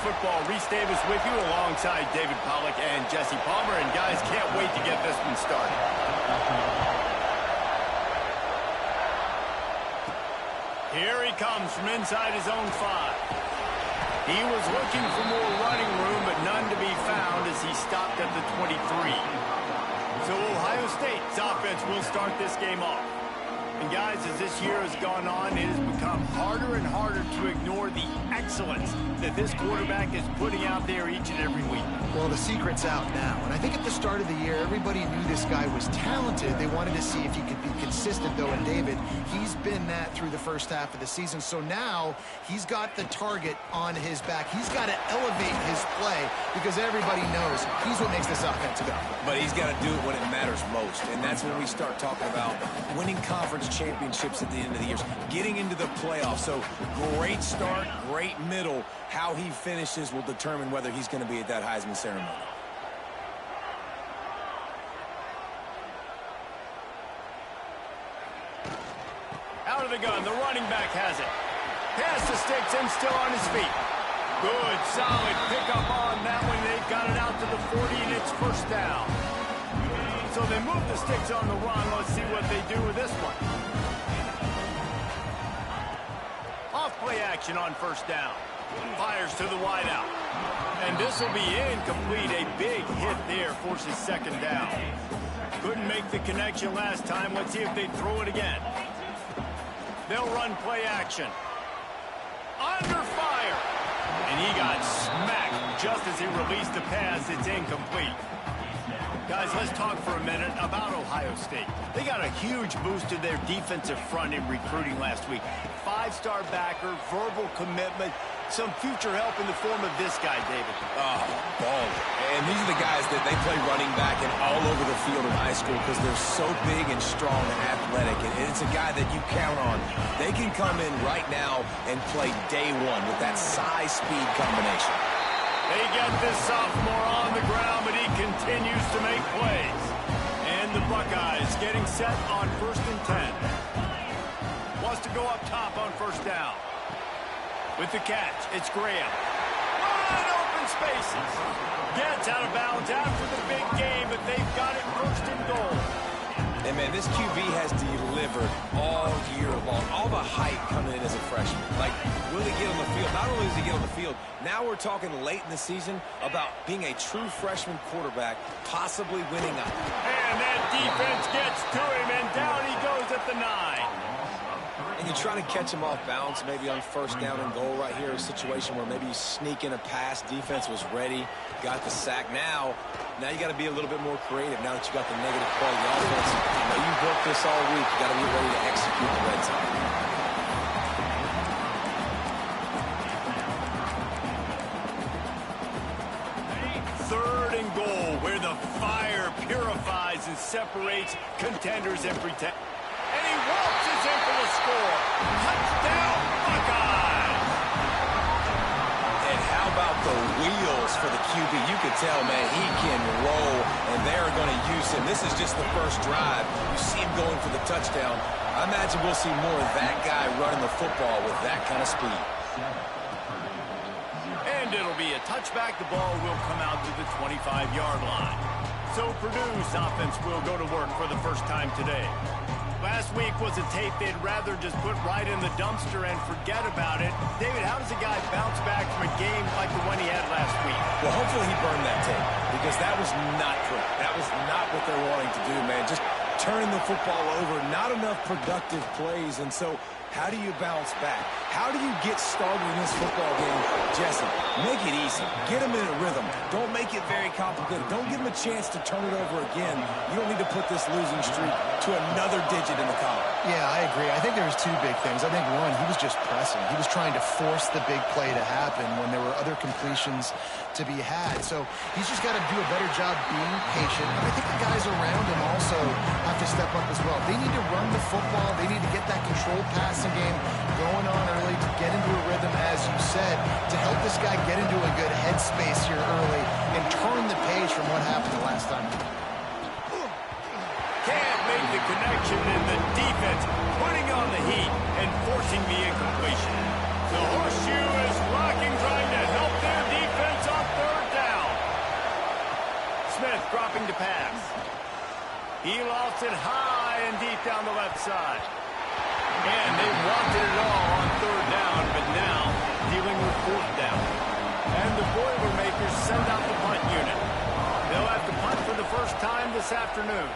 Football. Reese Davis with you alongside David Pollack and Jesse Palmer. And guys, can't wait to get this one started. Here he comes from inside his own 5. He was looking for more running room, but none to be found as he stopped at the 23. So Ohio State's offense will start this game off. And guys, as this year has gone on, it has become harder and harder to ignore the excellence that this quarterback is putting out there each and every week. Well, the secret's out now. And I think at the start of the year, everybody knew this guy was talented. They wanted to see if he could be consistent, though. And David, he's been that through the first half of the season. So now he's got the target on his back. He's got to elevate his play because everybody knows he's what makes this offense go. But he's got to do it when it matters most. And that's when we start talking about winning conference championships at the end of the year, getting into the playoffs. So great start, great middle. How he finishes will determine whether he's going to be at that Heisman ceremony. Out of the gun, the running back has it. Pass to sticks and still on his feet. Good, solid pickup on that one. They've got it out to the 40, and it's first down. So they move the sticks on the run. Let's see what they do with this one. Off play action on first down. Fires to the wideout. And this will be incomplete. A big hit there forces second down. Couldn't make the connection last time. Let's see if they throw it again. They'll run play action. Under fire. And he got smacked just as he released the pass. It's incomplete. Guys, let's talk for a minute about Ohio State. They got a huge boost to their defensive front in recruiting last week. 5-star backer, verbal commitment, some future help in the form of this guy, David. Oh, baller. And these are the guys that they play running back and all over the field in high school because they're so big and strong and athletic. And it's a guy that you count on. They can come in right now and play day one with that size-speed combination. They get this sophomore on the ground, but he continues to make plays. And the Buckeyes getting set on 1st and 10. Wants to go up top on first down. With the catch, it's Graham. Wide open spaces. Gets out of bounds after the big game, but they've got it 1st and goal. And, man, this QB has delivered all year long. All the hype coming in as a freshman. Like, will he get on the field? Not only does he get on the field, now we're talking late in the season about being a true freshman quarterback, possibly winning up. And that defense gets to him, and down he goes at the 9. And you try to catch him off balance, maybe on first down and goal right here, a situation where maybe you sneak in a pass, defense was ready, got the sack. Now you got to be a little bit more creative now that you got the negative play. The offense, you've worked this all week. You got to be ready to execute the red zone. 3rd and goal, where the fire purifies and separates contenders and pretenders. And he waltzes in for the score. Touchdown, Buckeyes! And how about the wheels for the QB? You could tell, man, he can roll, and they're going to use him. This is just the first drive. You see him going for the touchdown. I imagine we'll see more of that guy running the football with that kind of speed. And it'll be a touchback. The ball will come out to the 25-yard line. So Purdue's offense will go to work for the first time today. Last week was a tape they'd rather just put right in the dumpster and forget about it. David, how does a guy bounce back from a game like the one he had last week? Well, hopefully he burned that tape because that was not correct. That was not what they're wanting to do, man. Just turning the football over, not enough productive plays. And so how do you bounce back? How do you get started in this football game? Jesse, make it easy. Get them in a rhythm. Don't make it very complicated. Don't give them a chance to turn it over again. You don't need to put this losing streak to another digit in the column. Yeah, I agree. I think there was 2 big things. I think, one, he was just pressing. He was trying to force the big play to happen when there were other completions to be had. So he's just got to do a better job being patient. And I think the guys around him also have to step up as well. They need to run the football. They need to get that controlled passing game going on early to get into a rhythm, as you said, to help this guy get into a good headspace here early and turn the page from what happened the last time. Can't make the connection, and the defense putting on the heat and forcing the incompletion. The horseshoe is rocking, trying to help their defense. dropping to pass. He lost it high and deep down the left side. And they wanted it all on third down, but now dealing with fourth down. And the Boilermakers send out the punt unit. They'll have to punt for the first time this afternoon.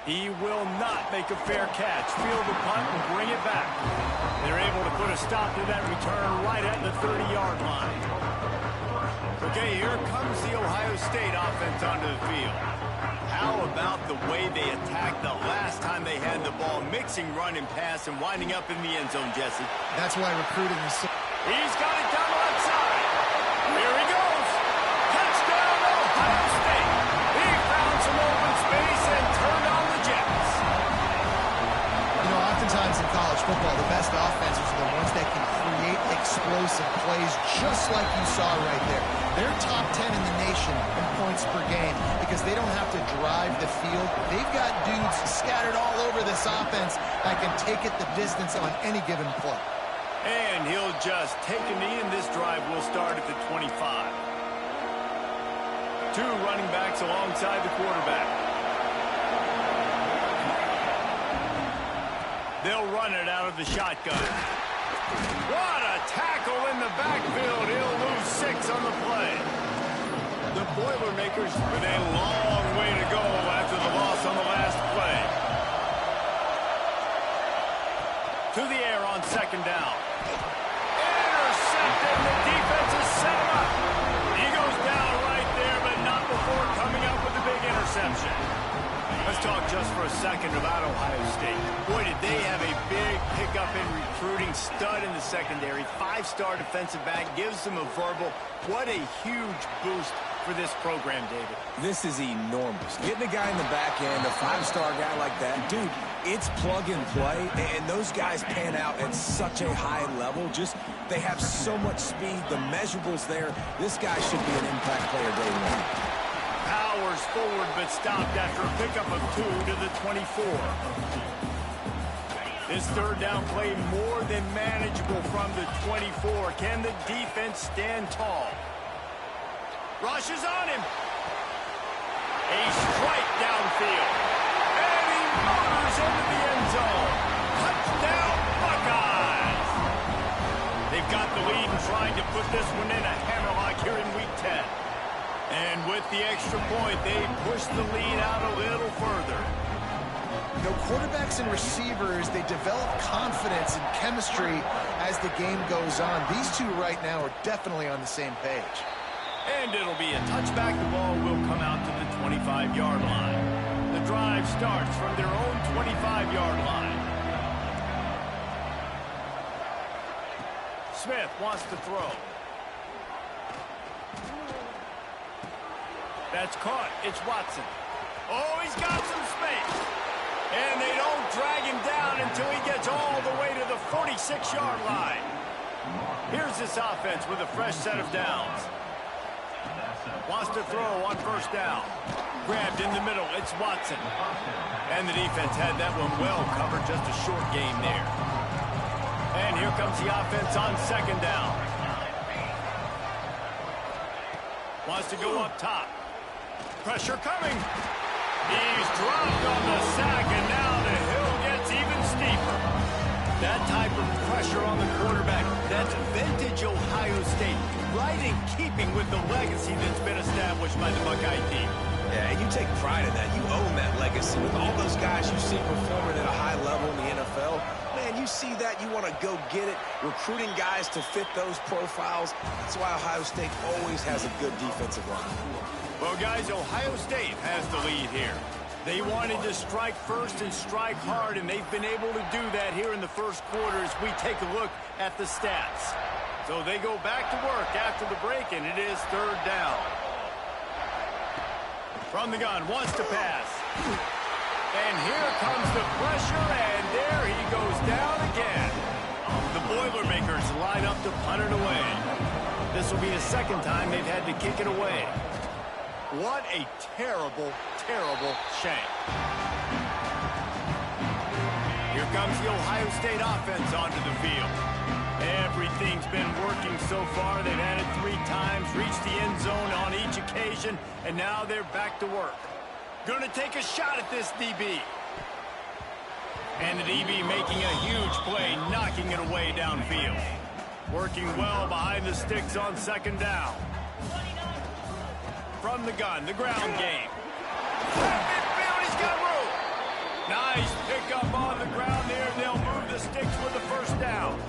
He will not make a fair catch. Field the punt and bring it back. They're able to put a stop to that return right at the 30-yard line. Okay, here comes the Ohio State offense onto the field. How about the way they attacked the last time they had the ball, mixing run and pass and winding up in the end zone, Jesse? That's why recruiting is so... He's got it down the left side. Here he goes. Touchdown, Ohio State. He found some open space and turned on the Jets. You know, oftentimes in college football, the best offenses are the ones that can create explosive plays, just like you saw right there. They're top 10 in the nation in points per game because they don't have to drive the field. They've got dudes scattered all over this offense that can take it the distance on any given play. And he'll just take a knee, and this drive will start at the 25. Two running backs alongside the quarterback. They'll run it out of the shotgun. What a tackle in the backfield. He'll lose 6 on the play. The Boilermakers with a long way to go after the loss on the last play. To the air on second down. Intercepted. The defense has set him up. He goes down right there, but not before coming up with a big interception. Let's talk just for a second about Ohio State. Boy, did they have a big pickup in recruiting. Stud in the secondary. 5-star defensive back. Gives them a verbal. What a huge boost for this program, David. This is enormous. Getting a guy in the back end, a 5-star guy like that, dude, it's plug and play, and those guys pan out at such a high level. Just, they have so much speed. The measurables there. This guy should be an impact player day one. Powers forward, but stopped after a pickup of 2 to the 24. This third down play more than manageable from the 24. Can the defense stand tall? Rush is on him. A strike downfield. And he motors into the end zone. Touchdown, Buckeyes. They've got the lead and trying to put this one in a hammerlock here in Week 10. And with the extra point, they push the lead out a little further. You know, quarterbacks and receivers, they develop confidence and chemistry as the game goes on. These two right now are definitely on the same page. And it'll be a touchback. The ball will come out to the 25-yard line. The drive starts from their own 25-yard line. Smith wants to throw. That's caught. It's Watson. Oh, he's got some space. And they don't drag him down until he gets all the way to the 46-yard line. Here's this offense with a fresh set of downs. Wants to throw on first down. Grabbed in the middle. It's Watson. And the defense had that one well covered. Just a short game there. And here comes the offense on second down. Wants to go up top. Pressure coming. He's dropped on the sack, and now the hill gets even steeper. That type of pressure on the quarterback, that's vintage Ohio State, right in keeping with the legacy that's been established by the Buckeye team. Yeah, and you take pride in that. You own that legacy. With all those guys you see performing at a high level in the NFL, man, you see that, you want to go get it. Recruiting guys to fit those profiles. That's why Ohio State always has a good defensive line. Well, guys, Ohio State has the lead here. They wanted to strike first and strike hard, and they've been able to do that here in the first quarter as we take a look at the stats. So they go back to work after the break, and it is third down. From the gun, wants to pass. And here comes the pressure, and there he goes down again. The Boilermakers line up to punt it away. This will be the second time they've had to kick it away. What a terrible, terrible shame. Here comes the Ohio State offense onto the field. Everything's been working so far. They've had it 3 times, reached the end zone on each occasion, and now they're back to work. Going to take a shot at this DB. And the DB making a huge play, knocking it away downfield. Working well behind the sticks on 2nd down. From the gun, the ground game. Midfield, he's got room. Nice pickup on the ground there. They'll move the sticks for the 1st down.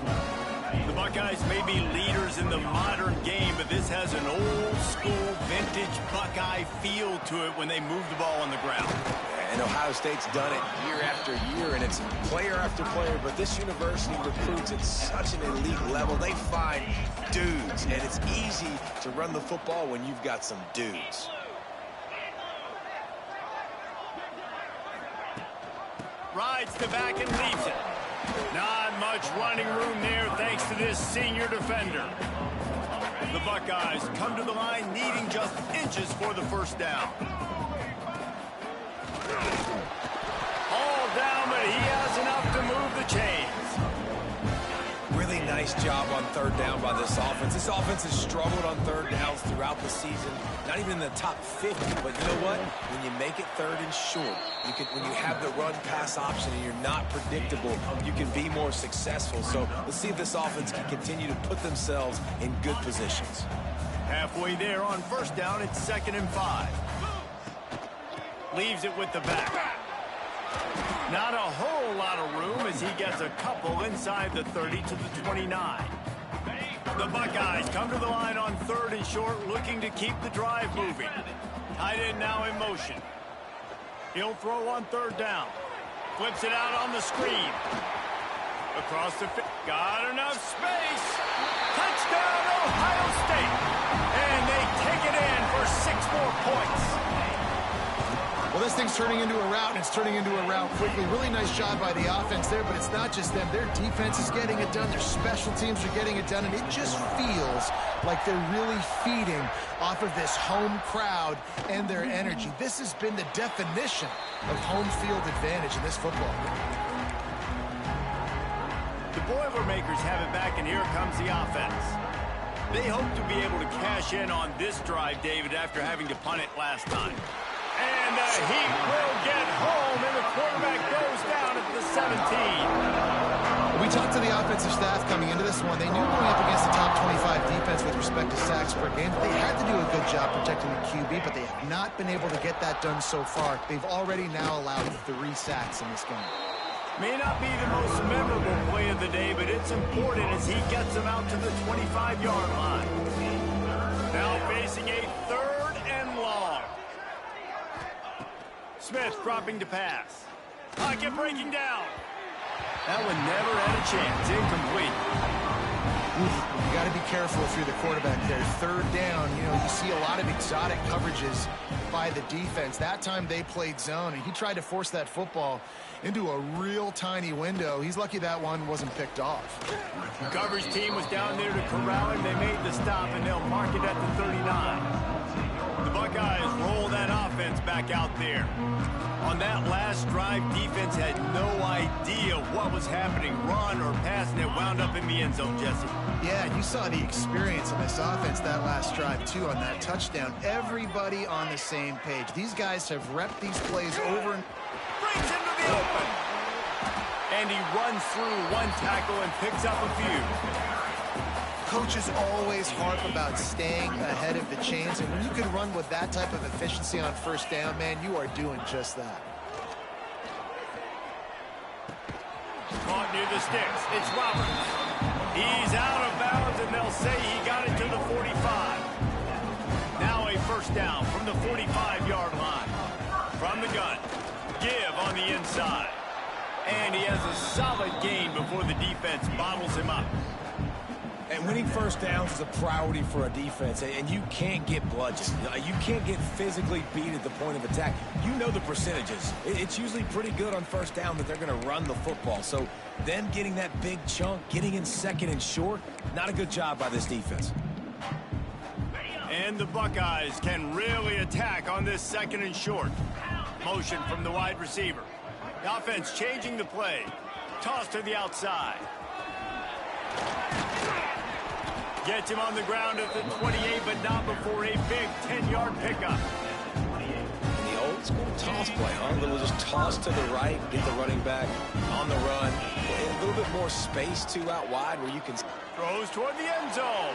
The Buckeyes may be leaders in the modern game, but this has an old-school, vintage Buckeye feel to it when they move the ball on the ground. And Ohio State's done it year after year, and it's player after player. But this university recruits at such an elite level. They find dudes, and it's easy to run the football when you've got some dudes. Rides the back and leaves it. Not much running room there thanks to this senior defender. The Buckeyes come to the line needing just inches for the 1st down. All down, but he has enough to move the chains. Really nice job on 3rd down by this offense. This offense has struggled on 3rd downs throughout the season. Not even in the top 50, but you know what? When you make it 3rd and short, when you have the run-pass option and you're not predictable, you can be more successful. So let's see if this offense can continue to put themselves in good positions. Halfway there on 1st down, it's 2nd and 5. Leaves it with the back. Not a whole lot of room as he gets a couple inside the 30 to the 29. The Buckeyes come to the line on 3rd and short, looking to keep the drive moving. Tight end now in motion. He'll throw on 3rd down. Flips it out on the screen. Across the field. Got enough space. Touchdown, Ohio State. And they take it in for 6 more points. Well, this thing's turning into a rout, and it's turning into a rout quickly. Really nice job by the offense there, but it's not just them. Their defense is getting it done. Their special teams are getting it done, and it just feels like they're really feeding off of this home crowd and their energy. This has been the definition of home field advantage in this football game. The Boilermakers have it back, and here comes the offense. They hope to be able to cash in on this drive, David, after having to punt it last time. And the Heat will get home, and the quarterback goes down at the 17. We talked to the offensive staff coming into this one. They knew going up against the top 25 defense with respect to sacks per game. They had to do a good job protecting the QB, but they have not been able to get that done so far. They've already now allowed 3 sacks in this game. May not be the most memorable play of the day, but it's important as he gets them out to the 25-yard line. Now facing a 3rd and long. Smith dropping to pass. Pocket breaking down. That one never had a chance. Incomplete. You got to be careful if you're the quarterback there. 3rd down, you see a lot of exotic coverages by the defense. That time they played zone, and he tried to force that football into a real tiny window. He's lucky that one wasn't picked off. The coverage team was down there to corral him. They made the stop, and they'll mark it at the 39. The Buckeyes roll that offense back out there. On that last drive, defense had no idea what was happening, run or pass, and it wound up in the end zone, Jesse. Yeah, you saw the experience of this offense that last drive, too, on that touchdown. Everybody on the same page. These guys have repped these plays over and brings him to the open. And he runs through 1 tackle and picks up a few. Coaches always harp about staying ahead of the chains, and when you can run with that type of efficiency on 1st down, man, you are doing just that. Caught near the sticks. It's Roberts. He's out of bounds, and they'll say he got it to the 45. Now a 1st down from the 45-yard line. From the gun. Give on the inside. And he has a solid gain before the defense bottles him up. And winning 1st downs is a priority for a defense, and you can't get bludgeoned. You can't get physically beat at the point of attack. You know the percentages. It's usually pretty good on 1st down that they're going to run the football. So them getting that big chunk, getting in 2nd and short, not a good job by this defense. And the Buckeyes can really attack on this 2nd and short. Motion from the wide receiver. The offense changing the play. Toss to the outside. Gets him on the ground at the 28, but not before a big 10-yard pickup. The old school toss play, huh? A little just toss to the right, get the running back on the run. A little bit more space, too, out wide where you can... Throws toward the end zone.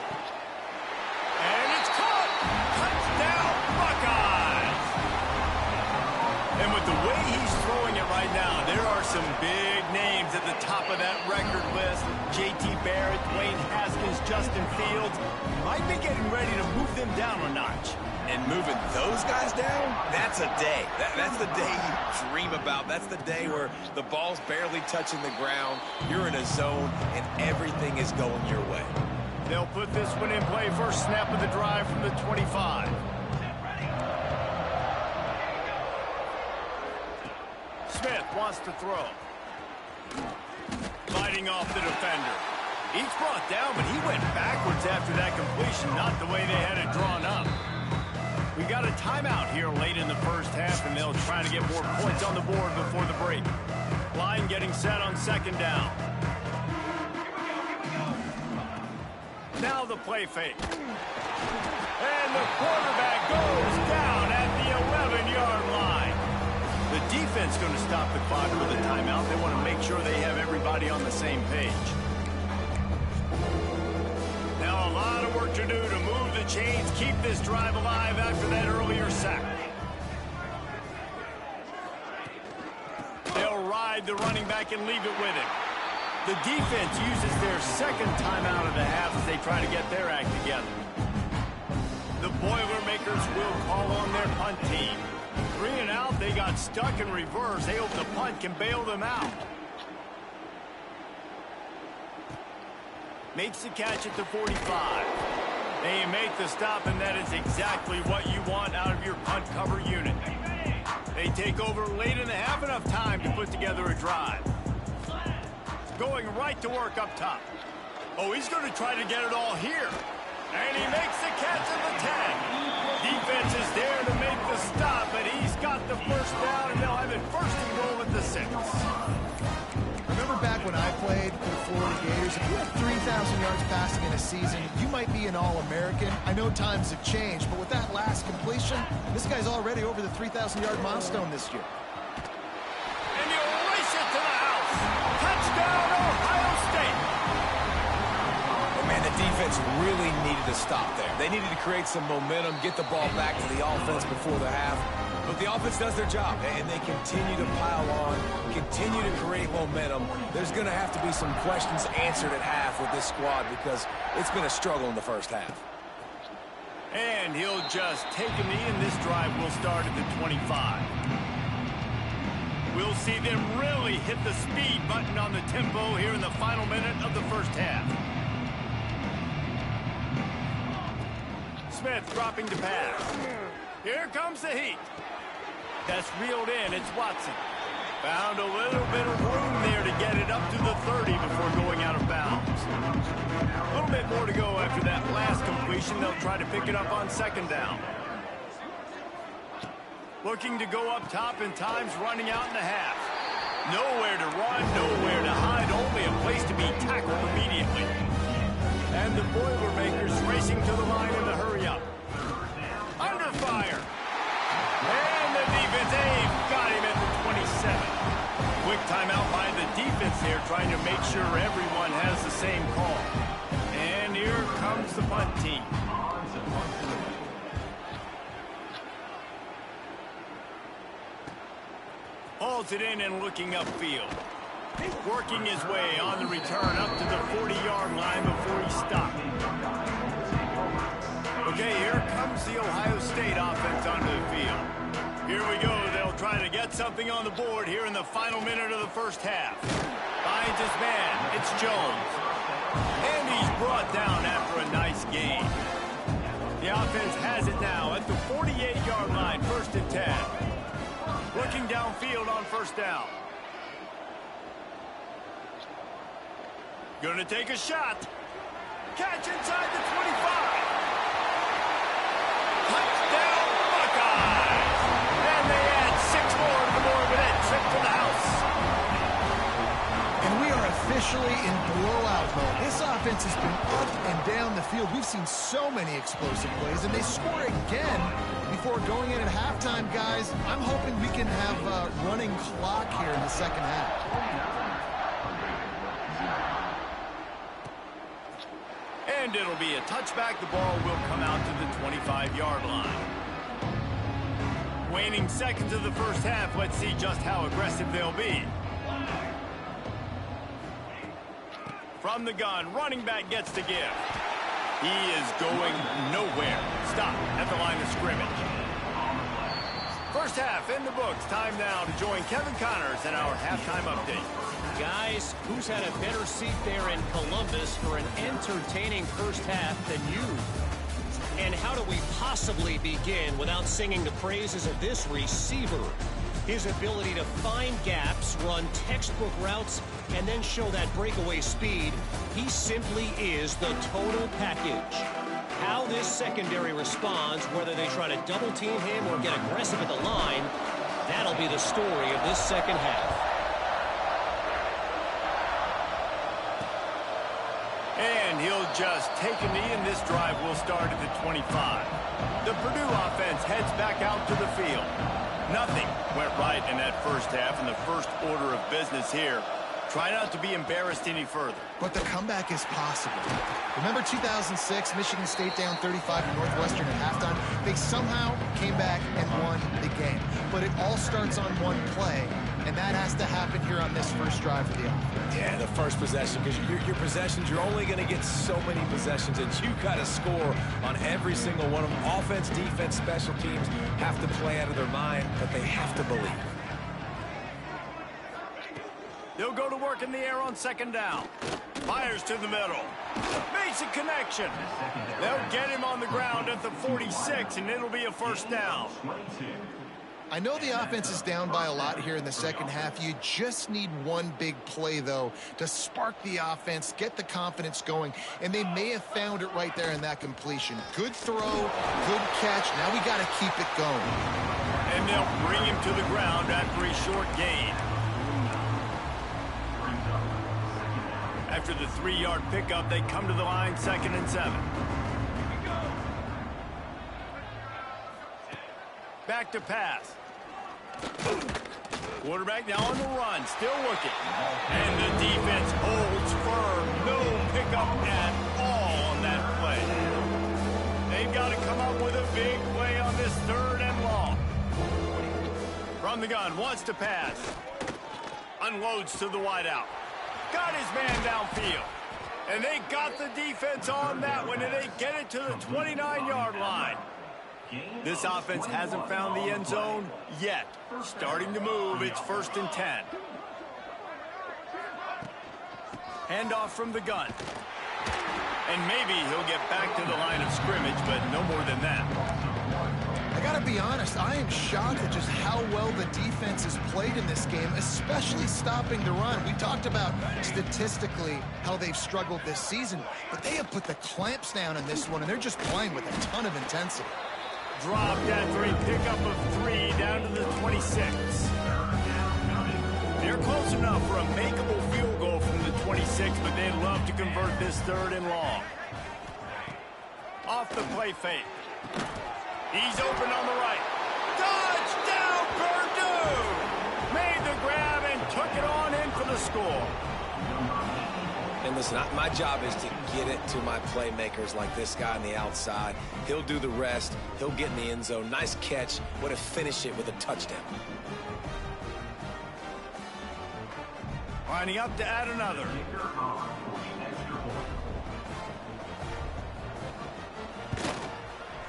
And it's caught! Touchdown, Buckeyes! And with the way he's throwing it right now, there are some big names at the top of that record list. J.T. Barrett, Dwayne Haskins, Justin Fields. Might be getting ready to move them down a notch. And moving those guys down, that's a day. That's the day you dream about. That's the day where the ball's barely touching the ground. You're in a zone, and everything is going your way. They'll put this one in play. First snap of the drive from the 25. Smith wants to throw. Fighting off the defender. He's brought down, but he went backwards after that completion, not the way they had it drawn up. We got a timeout here late in the first half, and they'll try to get more points on the board before the break. Line getting set on second down. Now the play fake. And the quarterback goes down at the 11-yard line. The defense going to stop the clock with a timeout. They want to make sure they have everybody on the same page. Now a lot of work to do to move the chains, keep this drive alive after that earlier sack. They'll ride the running back and leave it with him. The defense uses their second timeout of the half as they try to get their act together. The Boilermakers will call on their punt team. 3 and out, they got stuck in reverse. They hope the punt can bail them out. Makes the catch at the 45. They make the stop, and that is exactly what you want out of your punt cover unit. They take over late in the half, enough time to put together a drive. Going right to work up top. Oh, he's going to try to get it all here. And he makes the catch at the 10. Defense is there to make the stop, but he's got the first down, and they'll have it first and goal at the 6. Remember back when I played for the Florida Gators, if you had 3,000 yards passing in a season, you might be an All-American. I know times have changed, but with that last completion, this guy's already over the 3,000-yard milestone this year. And you race it to the house. Touchdown, Ohio State. Oh, man, the defense really needed to stop there. They needed to create some momentum, get the ball back to the offense before the half. But the offense does their job, and they continue to pile on, continue to create momentum. There's going to have to be some questions answered at half with this squad because it's been a struggle in the first half. And he'll just take a knee, and this drive will start at the 25. We'll see them really hit the speed button on the tempo here in the final minute of the first half. Smith dropping to pass. Here comes the heat. That's reeled in. It's Watson. Found a little bit of room there to get it up to the 30 before going out of bounds. A little bit more to go after that last completion. They'll try to pick it up on second down. Looking to go up top, and time's running out in the half. Nowhere to run, nowhere to hide, only a place to be tackled immediately. And the Boilermakers racing to the line in the hurry-up. Under fire. And the defense, they've got him at the 27. Quick timeout by the defense here, trying to make sure everyone has the same call. And here comes the punt team. Hauls it in and looking upfield. Working his way on the return up to the 40-yard line before he stopped. Okay, here comes the Ohio State offense onto the field. Here we go. They'll try to get something on the board here in the final minute of the first half. Finds his man. It's Jones. And he's brought down after a nice gain. The offense has it now at the 48-yard line, 1st and 10. Looking downfield on first down. Gonna take a shot. Catch inside the 25. Touchdown, Buckeyes! And they add 6 more to the board with that trip to the house. And we are officially in blowout mode. This offense has been up and down the field. We've seen so many explosive plays, and they score again before going in at halftime, guys. I'm hoping we can have a running clock here in the second half. And it'll be a touchback. The ball will come out to the 25-yard line. Waning seconds of the first half. Let's see just how aggressive they'll be. From the gun, running back gets the give. He is going nowhere. Stop at the line of scrimmage. First half in the books. Time now to join Kevin Connors in our halftime update. Guys, who's had a better seat there in Columbus for an entertaining first half than you? And how do we possibly begin without singing the praises of this receiver? His ability to find gaps, run textbook routes, and then show that breakaway speed. He simply is the total package. How this secondary responds, whether they try to double team him or get aggressive at the line, that'll be the story of this second half. And he'll just take a knee, and this drive will start at the 25. The Purdue offense heads back out to the field. Nothing went right in that first half, and the first order of business here. Try not to be embarrassed any further. But the comeback is possible. Remember 2006, Michigan State down 35 to Northwestern at halftime? They somehow came back and won the game. But it all starts on one play, and that has to happen here on this first drive of the offense. Yeah, the first possession, because your possessions, you're only going to get so many possessions, and you got to score on every single one of them. Offense, defense, special teams have to play out of their mind, but they have to believe. They'll go to work in the air on second down. Fires to the middle. Makes a connection. They'll get him on the ground at the 46, and it'll be a first down. I know the offense is down by a lot here in the second half. You just need one big play, though, to spark the offense, get the confidence going, and they may have found it right there in that completion. Good throw, good catch. Now we got to keep it going. And they'll bring him to the ground after a short gain. After the 3-yard pickup, they come to the line, 2nd and 7. Back to pass. Quarterback now on the run, still looking. And the defense holds firm. No pickup at all on that play. They've got to come up with a big play on this 3rd and long. From the gun, wants to pass. Unloads to the wideout. Got his man downfield. And they got the defense on that one, and they get it to the 29-yard line. This offense hasn't found the end zone yet. Starting to move, it's 1st and 10. Handoff from the gun. And maybe he'll get back to the line of scrimmage, but no more than that. I got to be honest, I am shocked at just how well the defense has played in this game, especially stopping the run. We talked about statistically how they've struggled this season, but they have put the clamps down in this one, and they're just playing with a ton of intensity. Dropped after a pickup of 3 down to the 26. They're close enough for a makeable field goal from the 26, but they'd love to convert this 3rd and long. Off the play fake. He's open on the right. Touchdown, Purdue! Made the grab and took it on in for the score. And listen, my job is to get it to my playmakers like this guy on the outside. He'll do the rest. He'll get in the end zone. Nice catch. Way to finish it with a touchdown. Lining up to add another.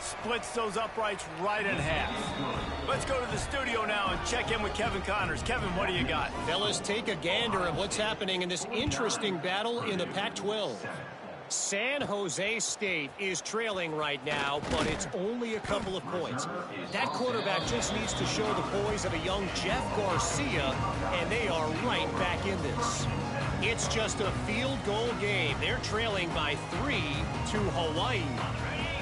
Splits those uprights right in half. Let's go to the studio now and check in with Kevin Connors. Kevin, what do you got? Fellas, take a gander at what's happening in this interesting battle in the Pac-12. San Jose State is trailing right now, but it's only a couple of points. That quarterback just needs to show the poise of a young Jeff Garcia, and they are right back in this. It's just a field goal game. They're trailing by 3 to Hawaii.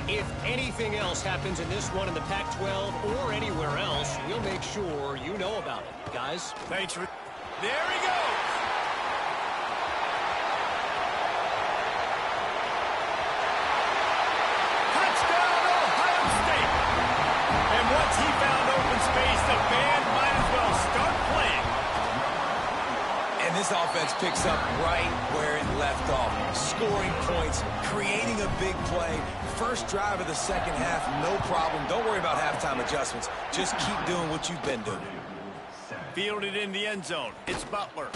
If anything else happens in this one in the Pac-12 or anywhere else, we'll make sure you know about it, guys. Thanks for... There he goes! this offense picks up right where it left off. Scoring points, creating a big play. First drive of the second half, no problem. Don't worry about halftime adjustments. Just keep doing what you've been doing. Fielded in the end zone. It's Butler.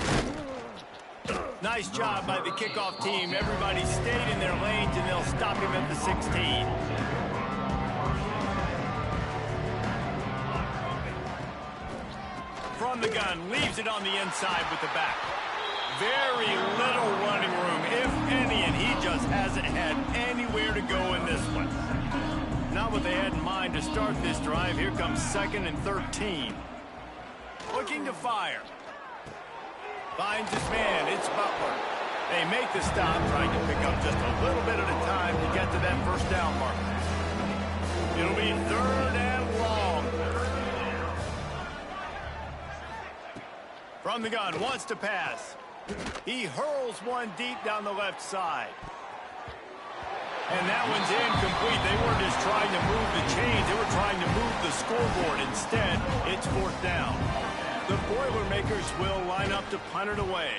Nice job by the kickoff team. Everybody stayed in their lanes, and they'll stop him at the 16. From the gun, leaves it on the inside with the back. Very little running room, if any, and he just hasn't had anywhere to go in this one. Not what they had in mind to start this drive. Here comes 2nd and 13. Looking to fire. Finds his man. It's Butler. They make the stop, trying to pick up just a little bit at a time to get to that first down mark. It'll be 3rd and long. From the gun, wants to pass. He hurls one deep down the left side. And that one's incomplete. They weren't just trying to move the chains. They were trying to move the scoreboard. Instead, it's 4th down. The Boilermakers will line up to punt it away.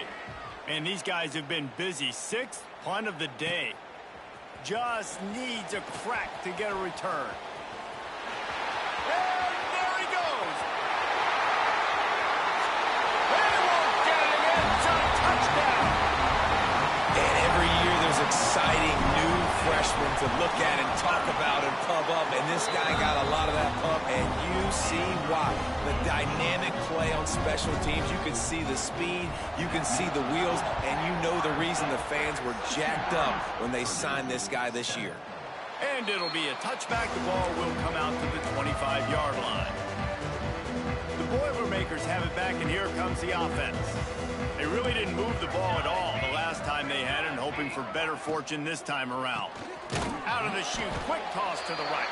And these guys have been busy. 6th punt of the day. Just needs a crack to get a return. And there he goes. They won't get him. It's a touchdown. And every year there's exciting new freshmen to look at and talk about and pub up, and this guy got a lot of that pub, and you see why. The dynamic play on special teams, you can see the speed, you can see the wheels, and you know the reason the fans were jacked up when they signed this guy this year. And it'll be a touchback. The ball will come out to the 25-yard line. The Boilermakers have it back, and here comes the offense. They really didn't move the ball at all the last time they had it, and hoping for better fortune this time around. Out of the chute, quick toss to the right.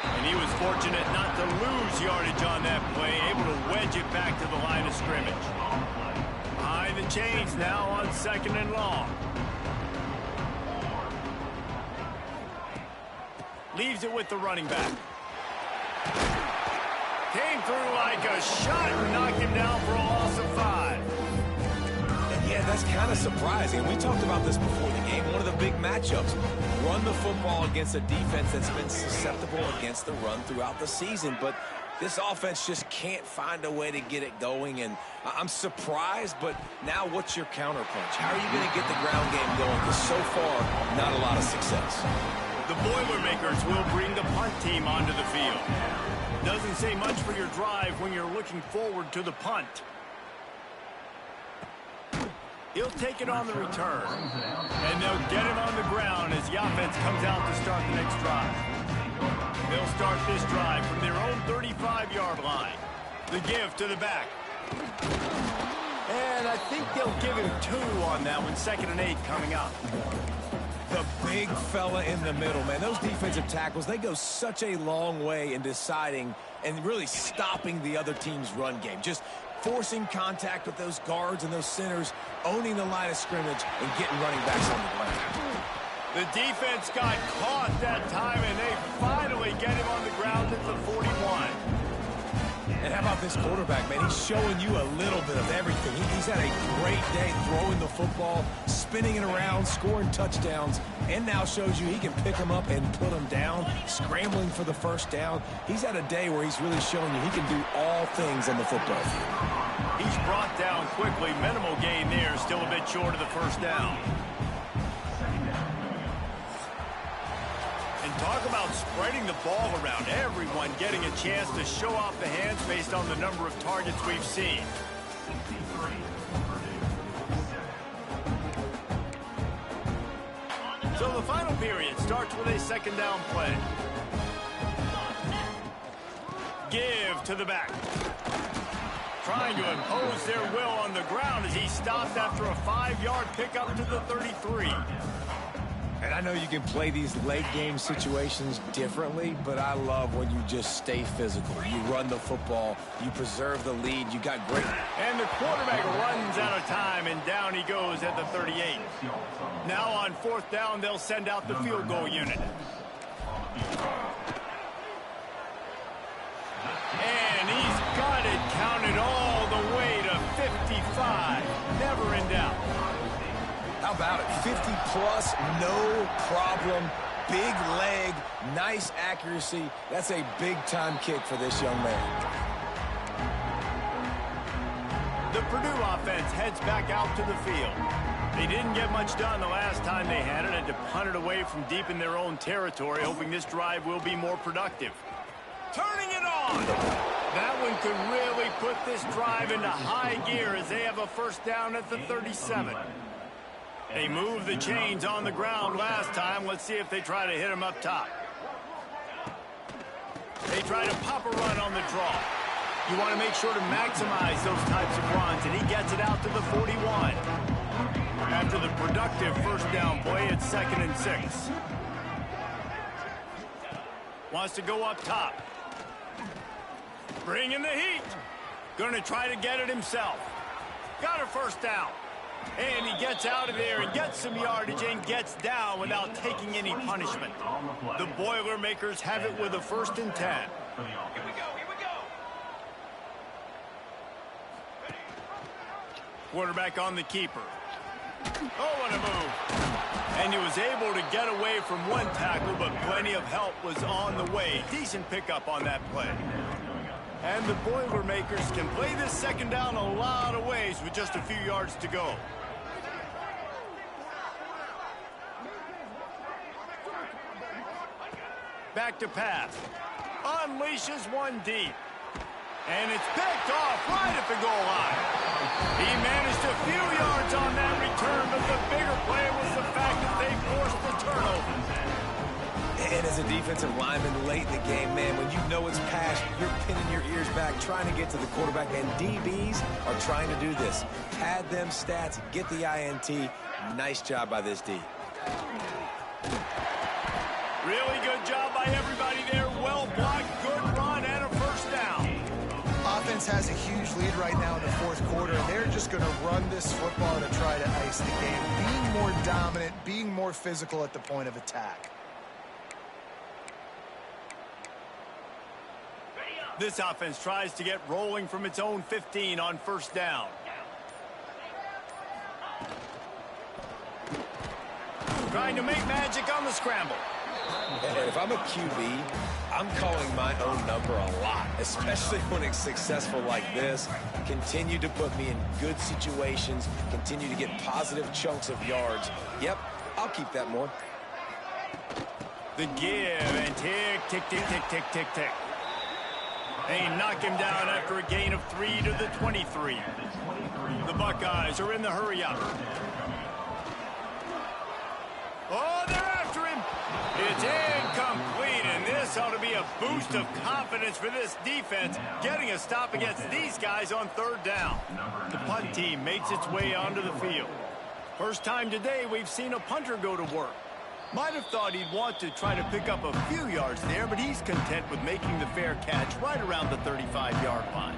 And he was fortunate not to lose yardage on that play, able to wedge it back to the line of scrimmage. Behind the chains now on 2nd and long. Leaves it with the running back. Came through like a shot and knocked him down for a loss of 5. Yeah, that's kind of surprising. We talked about this before the game. One of the big matchups. Run the football against a defense that's been susceptible against the run throughout the season. But this offense just can't find a way to get it going. And I'm surprised, but now what's your counterpunch? How are you going to get the ground game going? Because so far, not a lot of success. The Boilermakers will bring the punt team onto the field. Doesn't say much for your drive when you're looking forward to the punt. He'll take it on the return. And they'll get him on the ground as the offense comes out to start the next drive. They'll start this drive from their own 35-yard line. The give to the back. And I think they'll give him 2 on that one. 2nd and 8 coming up. The big fella in the middle, man. Those defensive tackles, they go such a long way in deciding and really stopping the other team's run game. Just forcing contact with those guards and those centers, owning the line of scrimmage, and getting running backs on the ground. The defense got caught that time, and they finally get him on the ground at the 41. And how about this quarterback, man? He's showing you a little bit of everything. He's had a great day throwing the football, spinning it around, scoring touchdowns, and now shows you he can pick them up and put them down, scrambling for the first down. He's had a day where he's really showing you he can do all things on the football field. He's brought down quickly. Minimal gain there, still a bit short of the first down. And talk about spreading the ball around. Everyone getting a chance to show off the hands based on the number of targets we've seen. So the final period starts with a 2nd down play. Give to the back. Trying to impose their will on the ground as he stopped after a 5-yard pickup to the 33. And I know you can play these late game situations differently, but I love when you just stay physical. You run the football, you preserve the lead, you got great. And the quarterback runs out of time, and down he goes at the 38. Now on 4th down, they'll send out the field goal unit. And he's got it counted all the way to 55. Never quarter in doubt. How about it? 50-plus, no problem. Big leg, nice accuracy. That's a big-time kick for this young man. The Purdue offense heads back out to the field. They didn't get much done the last time they had it, and to punt it away from deep in their own territory, hoping this drive will be more productive. Turning it on! That one could really put this drive into high gear as they have a first down at the 37. They moved the chains on the ground last time. Let's see if they try to hit him up top. They try to pop a run on the draw. You want to make sure to maximize those types of runs, and he gets it out to the 41. After the productive first down play, it's 2nd and 6. Wants to go up top. Bringing the heat. Going to try to get it himself. Got a first down. And he gets out of there and gets some yardage and gets down without taking any punishment. The Boilermakers have it with a 1st and 10. Here we go. Quarterback on the keeper. Oh, what a move. And he was able to get away from one tackle, but plenty of help was on the way. Decent pickup on that play. And the Boilermakers can play this 2nd down a lot of ways with just a few yards to go. Back to pass. Unleashes one deep. And it's picked off right at the goal line. He managed a few yards on that return, but the bigger play was the fact that they forced the turnover. And as a defensive lineman late in the game, man, when you know it's pass, you're pinning your ears back, trying to get to the quarterback, and DBs are trying to do this. Pad them stats, get the INT. Nice job by this D. Really good job by everybody there. Well blocked, good run, and a first down. Offense has a huge lead right now in the 4th quarter, and they're just going to run this football to try to ice the game. Being more dominant, being more physical at the point of attack. This offense tries to get rolling from its own 15 on first down. Trying to make magic on the scramble. And if I'm a QB, I'm calling my own number a lot, especially when it's successful like this. Continue to put me in good situations, continue to get positive chunks of yards. Yep, I'll keep that more. The give and tick, tick, tick, tick, tick, tick, tick. They knock him down after a gain of 3 to the 23. The Buckeyes are in the hurry-up. Oh, they're after him. It's incomplete, and this ought to be a boost of confidence for this defense, getting a stop against these guys on 3rd down. The punt team makes its way onto the field. First time today we've seen a punter go to work. Might have thought he'd want to try to pick up a few yards there, but he's content with making the fair catch right around the 35-yard line.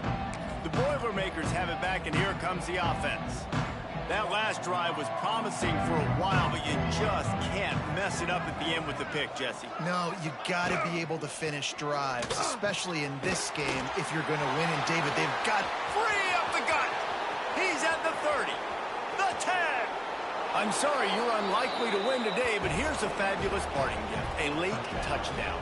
The Boilermakers have it back, and here comes the offense. That last drive was promising for a while, but you just can't mess it up at the end with the pick, Jesse. No, you got to be able to finish drives, especially in this game if you're going to win. And, David, they've got free up the gut. He's at the 30, the 10. I'm sorry you're unlikely to win today, but here's a fabulous parting gift, a late touchdown.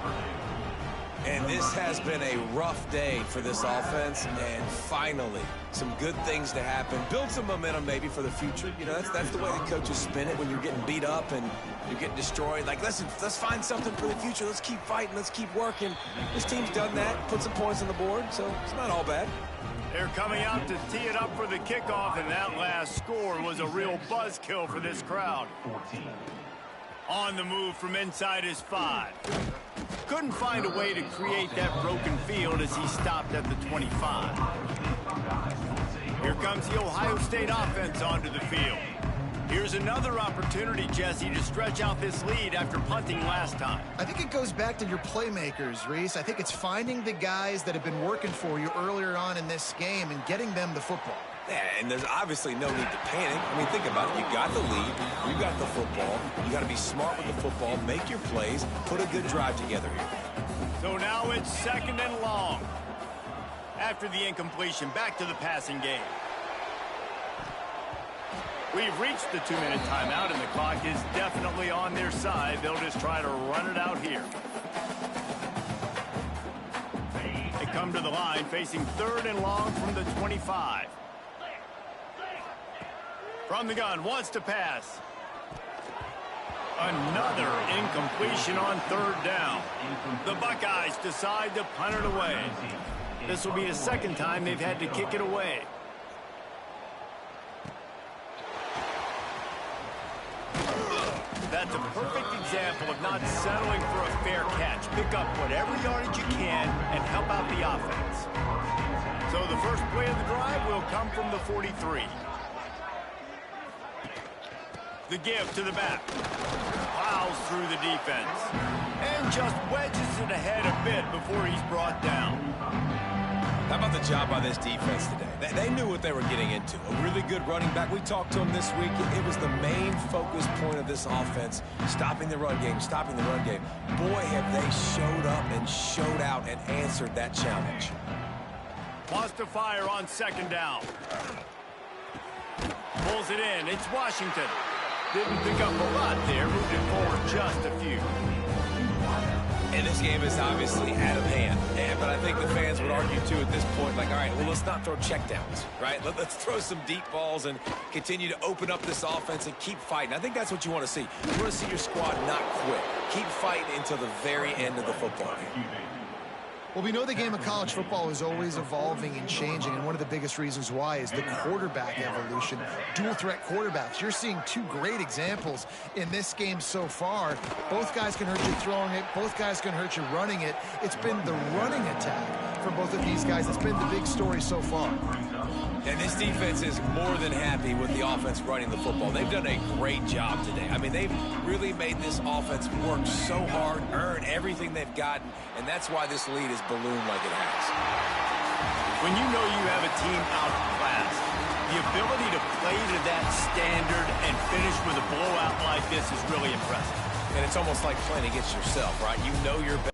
And this has been a rough day for this offense, and finally, some good things to happen. Build some momentum maybe for the future. You know, that's the way the coaches spin it when you're getting beat up and you're getting destroyed. Like, listen, let's find something for the future. Let's keep fighting. Let's keep working. This team's done that, put some points on the board, so it's not all bad. They're coming out to tee it up for the kickoff, and that last score was a real buzzkill for this crowd. On the move from inside his 5. Couldn't find a way to create that broken field as he stopped at the 25. Here comes the Ohio State offense onto the field. Here's another opportunity, Jesse, to stretch out this lead after punting last time. I think it goes back to your playmakers, Reese. I think it's finding the guys that have been working for you earlier on in this game and getting them the football. Yeah, and there's obviously no need to panic. I mean, think about it. You got the lead. You got the football. You got to be smart with the football, make your plays, put a good drive together here. So now it's 2nd and long. After the incompletion, back to the passing game. We've reached the 2-minute timeout, and the clock is definitely on their side. They'll just try to run it out here. They come to the line facing 3rd and long from the 25. From the gun, wants to pass. Another incompletion on 3rd down. The Buckeyes decide to punt it away. This will be the 2nd time they've had to kick it away. That's a perfect example of not settling for a fair catch. Pick up whatever yardage you can and help out the offense. So the first play of the drive will come from the 43. The give to the back. Plows through the defense. And just wedges it ahead a bit before he's brought down. How about the job by this defense today? They knew what they were getting into. A really good running back. We talked to him this week. It was the main focus point of this offense. Stopping the run game, stopping the run game. Boy, have they showed up and showed out and answered that challenge. Wants to fire on 2nd down. Pulls it in. It's Washington. Didn't pick up a lot there. Moved it forward just a few. And this game is obviously out of hand. But I think the fans would argue, too, at this point, like, all right, well, let's not throw checkdowns, right? Let's throw some deep balls and continue to open up this offense and keep fighting. I think that's what you want to see. You want to see your squad not quit. Keep fighting until the very end of the football game. Well, we know the game of college football is always evolving and changing, and one of the biggest reasons why is the quarterback evolution. Dual-threat quarterbacks. You're seeing 2 great examples in this game so far. Both guys can hurt you throwing it. Both guys can hurt you running it. It's been the running attack for both of these guys. It's been the big story so far. And this defense is more than happy with the offense running the football. They've done a great job today. I mean, they've really made this offense work so hard, earn everything they've gotten, and that's why this lead is ballooned like it has. When you know you have a team outclassed, the ability to play to that standard and finish with a blowout like this is really impressive. And it's almost like playing against yourself, right? You know you're better.